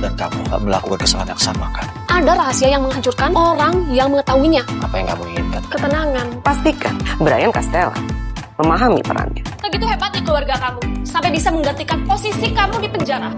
dan kamu gak melakukan kesalahan yang sama kan? Ada rahasia yang menghancurkan orang yang mengetahuinya. Apa yang kamu inginkan? Ketenangan. Pastikan Brian Castella memahami perannya. Begitu hebatnya keluarga kamu, sampai bisa menggantikan posisi kamu di penjara.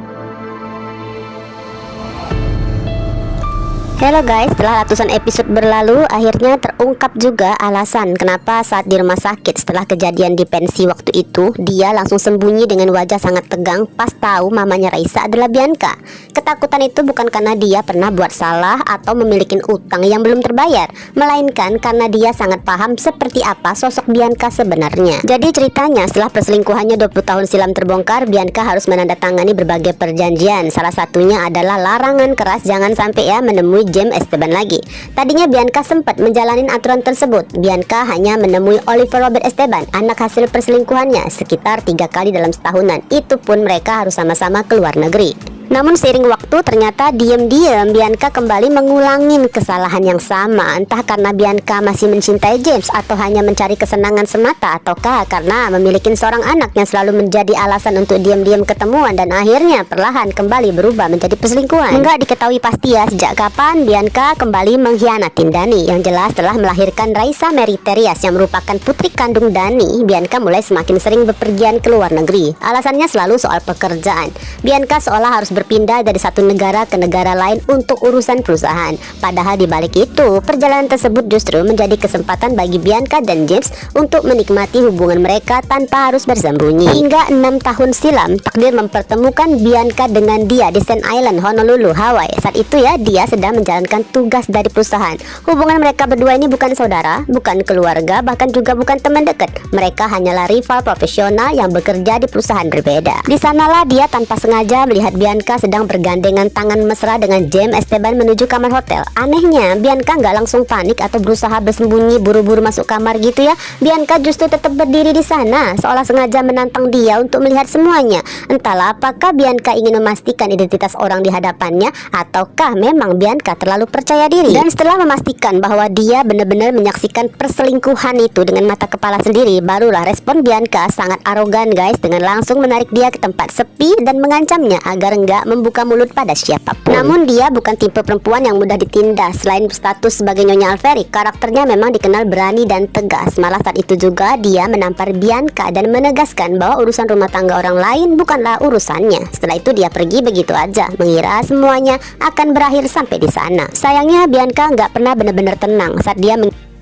Halo guys, setelah ratusan episode berlalu, akhirnya terungkap juga alasan kenapa saat di rumah sakit setelah kejadian di pensi waktu itu, dia langsung sembunyi dengan wajah sangat tegang pas tahu mamanya Raisa adalah Bianca. Ketakutan itu bukan karena dia pernah buat salah atau memiliki utang yang belum terbayar, melainkan karena dia sangat paham seperti apa sosok Bianca sebenarnya. Jadi ceritanya setelah perselingkuhannya 20 tahun silam terbongkar, Bianca harus menandatangani berbagai perjanjian. Salah satunya adalah larangan keras jangan sampai menemui James Esteban lagi. Tadinya Bianca sempat menjalani aturan tersebut. Bianca hanya menemui Oliver Robert Esteban, anak hasil perselingkuhannya, sekitar 3 kali dalam setahunan. Itu pun mereka harus sama-sama ke luar negeri. Namun seiring waktu ternyata diam-diam Bianca kembali mengulangi kesalahan yang sama. Entah karena Bianca masih mencintai James atau hanya mencari kesenangan semata, ataukah karena memiliki seorang anak yang selalu menjadi alasan untuk diam-diam ketemuan dan akhirnya perlahan kembali berubah menjadi perselingkuhan. Enggak diketahui pasti sejak kapan Bianca kembali mengkhianatin Dani. Yang jelas setelah melahirkan Raisa Mary Terias yang merupakan putri kandung Dani, Bianca mulai semakin sering bepergian ke luar negeri. Alasannya selalu soal pekerjaan. Bianca seolah harus berpindah dari satu negara ke negara lain untuk urusan perusahaan. Padahal di balik itu, perjalanan tersebut justru menjadi kesempatan bagi Bianca dan James untuk menikmati hubungan mereka tanpa harus bersembunyi. Hingga 6 tahun silam, takdir mempertemukan Bianca dengan dia di Sand Island, Honolulu, Hawaii. Saat itu dia sedang menjalankan tugas dari perusahaan. Hubungan mereka berdua ini bukan saudara, bukan keluarga, bahkan juga bukan teman dekat. Mereka hanyalah rival profesional yang bekerja di perusahaan berbeda. Di sanalah dia tanpa sengaja melihat Bianca sedang bergandengan tangan mesra dengan James Esteban menuju kamar hotel. Anehnya, Bianca nggak langsung panik atau berusaha bersembunyi buru-buru masuk kamar gitu ya. Bianca justru tetap berdiri di sana, seolah sengaja menantang dia untuk melihat semuanya. Entahlah apakah Bianca ingin memastikan identitas orang di hadapannya, ataukah memang Bianca terlalu percaya diri. Dan setelah memastikan bahwa dia benar-benar menyaksikan perselingkuhan itu dengan mata kepala sendiri, barulah respon Bianca sangat arogan guys, dengan langsung menarik dia ke tempat sepi dan mengancamnya agar nggak membuka mulut pada siapapun. Namun dia bukan tipe perempuan yang mudah ditindas. Selain status sebagai Nyonya Alferi, karakternya memang dikenal berani dan tegas. Malah saat itu juga dia menampar Bianca dan menegaskan bahwa urusan rumah tangga orang lain bukanlah urusannya. Setelah itu dia pergi begitu aja, mengira semuanya akan berakhir sampai di sana. Sayangnya Bianca nggak pernah benar-benar tenang saat dia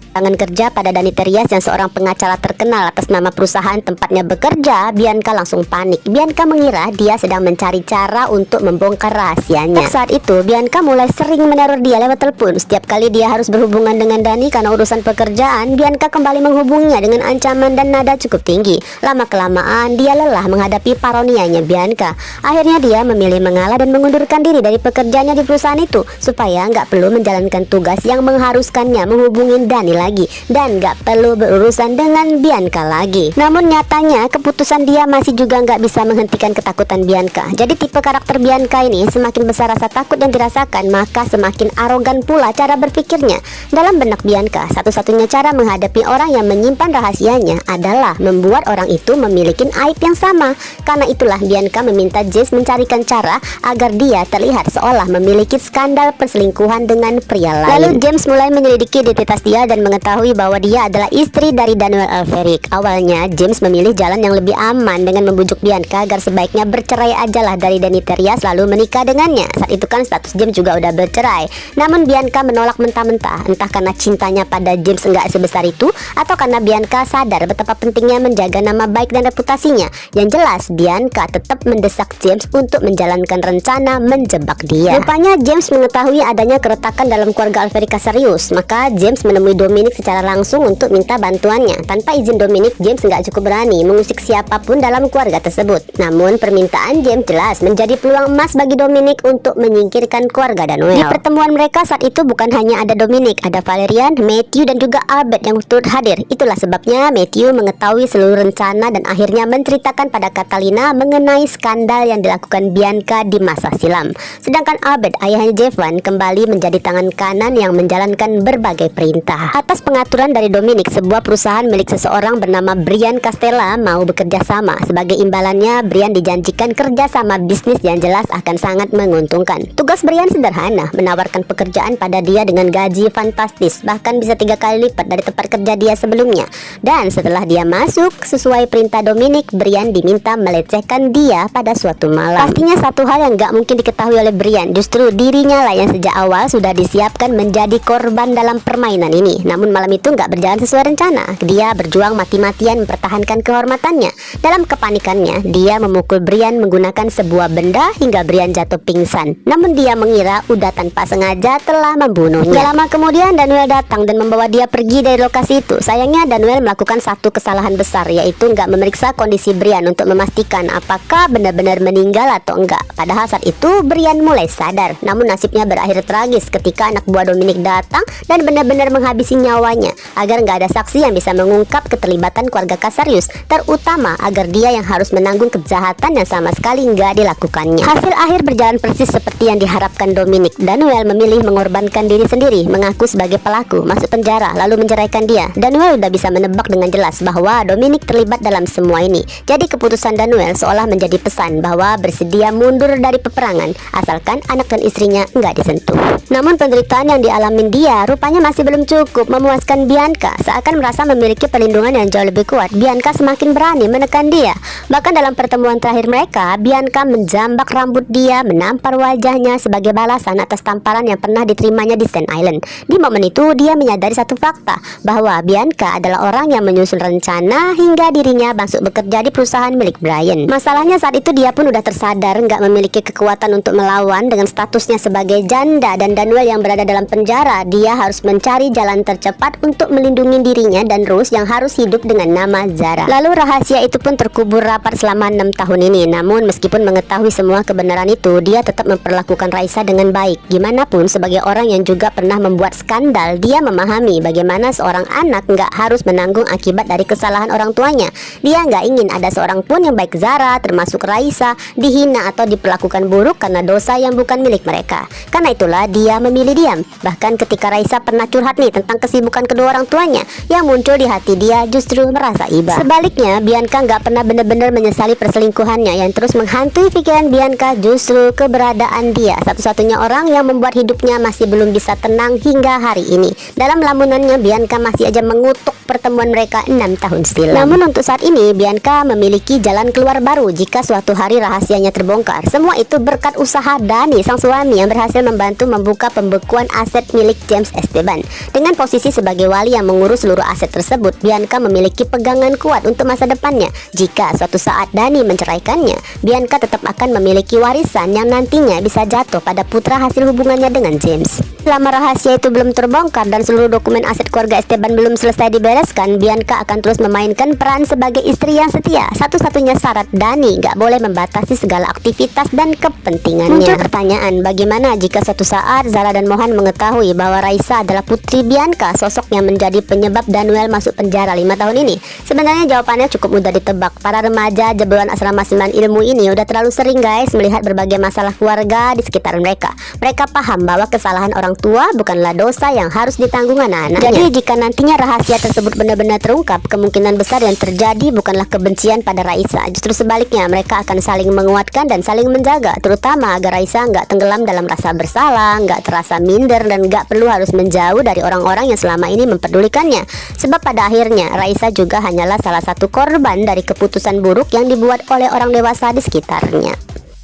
tangan kerja pada Dani Terias yang seorang pengacara terkenal atas nama perusahaan tempatnya bekerja. Bianca langsung panik. Bianca mengira dia sedang mencari cara untuk membongkar rahasianya. Saat itu Bianca mulai sering meneror dia lewat telepon. Setiap kali dia harus berhubungan dengan Dani karena urusan pekerjaan, Bianca kembali menghubunginya dengan ancaman dan nada cukup tinggi. Lama-kelamaan dia lelah menghadapi paronianya Bianca. Akhirnya dia memilih mengalah dan mengundurkan diri dari pekerjaannya di perusahaan itu supaya nggak perlu menjalankan tugas yang mengharuskannya menghubungi Dani lagi dan gak perlu berurusan dengan Bianca lagi. Namun nyatanya keputusan dia masih juga gak bisa menghentikan ketakutan Bianca. Jadi tipe karakter Bianca ini semakin besar rasa takut yang dirasakan, maka semakin arogan pula cara berpikirnya. Dalam benak Bianca, satu-satunya cara menghadapi orang yang menyimpan rahasianya adalah membuat orang itu memiliki aib yang sama. Karena itulah Bianca meminta James mencarikan cara agar dia terlihat seolah memiliki skandal perselingkuhan dengan pria lain. Lalu James mulai menyelidiki identitas dia dan mengetahui bahwa dia adalah istri dari Daniel Alferic. Awalnya James memilih jalan yang lebih aman dengan membujuk Bianca agar sebaiknya bercerai ajalah dari Dani Terias lalu menikah dengannya. Saat itu kan status James juga udah bercerai. Namun Bianca menolak mentah-mentah, entah karena cintanya pada James enggak sebesar itu atau karena Bianca sadar betapa pentingnya menjaga nama baik dan reputasinya. Yang jelas Bianca tetap mendesak James untuk menjalankan rencana menjebak dia. Rupanya James mengetahui adanya keretakan dalam keluarga Alferic serius, maka James menemui Dominic secara langsung untuk minta bantuannya. Tanpa izin Dominic, James nggak cukup berani mengusik siapapun dalam keluarga tersebut. Namun permintaan James jelas menjadi peluang emas bagi Dominic untuk menyingkirkan keluarga Daniel. Di pertemuan mereka saat itu bukan hanya ada Dominic, ada Valerian, Matthew dan juga Albert yang turut hadir. Itulah sebabnya Matthew mengetahui seluruh rencana dan akhirnya menceritakan pada Catalina mengenai skandal yang dilakukan Bianca di masa silam. Sedangkan Albert, ayahnya Jevan, kembali menjadi tangan kanan yang menjalankan berbagai perintah. Atas pengaturan dari Dominic, sebuah perusahaan milik seseorang bernama Brian Castella mau bekerja sama. Sebagai imbalannya, Brian dijanjikan kerjasama bisnis yang jelas akan sangat menguntungkan. Tugas Brian sederhana, menawarkan pekerjaan pada dia dengan gaji fantastis, bahkan bisa 3 kali lipat dari tempat kerja dia sebelumnya. Dan setelah dia masuk, sesuai perintah Dominic, Brian diminta melecehkan dia pada suatu malam. Pastinya satu hal yang gak mungkin diketahui oleh Brian, justru dirinya lah yang sejak awal sudah disiapkan menjadi korban dalam permainan ini. Namun malam itu nggak berjalan sesuai rencana. Dia berjuang mati-matian mempertahankan kehormatannya. Dalam kepanikannya, dia memukul Brian menggunakan sebuah benda hingga Brian jatuh pingsan. Namun dia mengira udah tanpa sengaja telah membunuhnya. Gak lama kemudian Daniel datang dan membawa dia pergi dari lokasi itu. Sayangnya Daniel melakukan satu kesalahan besar, yaitu nggak memeriksa kondisi Brian untuk memastikan apakah benar-benar meninggal atau enggak. Padahal saat itu Brian mulai sadar. Namun nasibnya berakhir tragis ketika anak buah Dominic datang dan benar-benar menghabisi nyawanya agar nggak ada saksi yang bisa mengungkap keterlibatan keluarga Casarius, terutama agar dia yang harus menanggung kejahatan yang sama sekali nggak dilakukannya. Hasil akhir berjalan persis seperti yang diharapkan Dominic. Daniel memilih mengorbankan diri sendiri, mengaku sebagai pelaku, masuk penjara, lalu menceraikan dia. Daniel udah bisa menebak dengan jelas bahwa Dominic terlibat dalam semua ini. Jadi keputusan Daniel seolah menjadi pesan bahwa bersedia mundur dari peperangan asalkan anak dan istrinya nggak disentuh. Namun penderitaan yang dialami dia rupanya masih belum cukup memuaskan Bianca. Seakan merasa memiliki perlindungan yang jauh lebih kuat, Bianca semakin berani menekan dia. Bahkan dalam pertemuan terakhir mereka, Bianca menjambak rambut dia, menampar wajahnya sebagai balasan atas tamparan yang pernah diterimanya di Sand Island. Di momen itu dia menyadari satu fakta, bahwa Bianca adalah orang yang menyusun rencana hingga dirinya masuk bekerja di perusahaan milik Brian. Masalahnya saat itu dia pun udah tersadar nggak memiliki kekuatan untuk melawan dengan statusnya sebagai janda dan Daniel yang berada dalam penjara. Dia harus mencari jalan tercepat untuk melindungi dirinya dan Rose yang harus hidup dengan nama Zara. Lalu rahasia itu pun terkubur rapat selama 6 tahun ini. Namun meskipun mengetahui semua kebenaran itu, dia tetap memperlakukan Raisa dengan baik. Gimanapun sebagai orang yang juga pernah membuat skandal, dia memahami bagaimana seorang anak nggak harus menanggung akibat dari kesalahan orang tuanya. Dia nggak ingin ada seorang pun yang baik Zara, termasuk Raisa, dihina atau diperlakukan buruk karena dosa yang bukan milik mereka. Karena itulah dia memilih diam. Bahkan ketika Raisa pernah curhat nih tentang kesibukan kedua orang tuanya, yang muncul di hati dia justru merasa iba. Sebaliknya, Bianca nggak pernah benar-benar menyesali perselingkuhannya. Yang terus menghantui pikiran Bianca justru keberadaan dia, satu-satunya orang yang membuat hidupnya masih belum bisa tenang hingga hari ini. Dalam lamunannya, Bianca masih aja mengutuk pertemuan mereka 6 tahun silam. Namun untuk saat ini, Bianca memiliki jalan keluar baru jika suatu hari rahasianya terbongkar. Semua itu berkat usaha Dani, sang suami yang berhasil membantu membuka pembekuan aset milik James Esteban. Dengan posisi sebagai wali yang mengurus seluruh aset tersebut, Bianca memiliki pegangan kuat untuk masa depannya. Jika suatu saat Dani menceraikannya, Bianca tetap akan memiliki warisan yang nantinya bisa jatuh pada putra hasil hubungannya dengan James. Selama rahasia itu belum terbongkar dan seluruh dokumen aset keluarga Esteban belum selesai dibereskan, Bianca akan terus memainkan peran sebagai istri yang setia. Satu-satunya syarat Dani nggak boleh membatasi segala aktivitas dan kepentingannya. Muncul pertanyaan, bagaimana jika suatu saat Zara dan Mohan mengetahui bahwa Raisa adalah putri Bianca, sosok yang menjadi penyebab Daniel masuk penjara 5 tahun ini? Sebenarnya jawabannya cukup mudah ditebak. Para remaja jebolan asrama 9 ilmu ini udah terlalu sering guys melihat berbagai masalah keluarga di sekitar mereka. Mereka paham bahwa kesalahan orang tua bukanlah dosa yang harus ditanggung anak-anaknya. Jadi jika nantinya rahasia tersebut benar-benar terungkap, kemungkinan besar yang terjadi bukanlah kebencian pada Raisa. Justru sebaliknya, mereka akan saling menguatkan dan saling menjaga, terutama agar Raisa nggak tenggelam dalam rasa bersalah, nggak terasa minder, dan nggak perlu harus menjauh dari orang-orang yang selama ini memperdulikannya. Sebab pada akhirnya Raisa juga hanyalah salah satu korban dari keputusan buruk yang dibuat oleh orang dewasa di sekitarnya.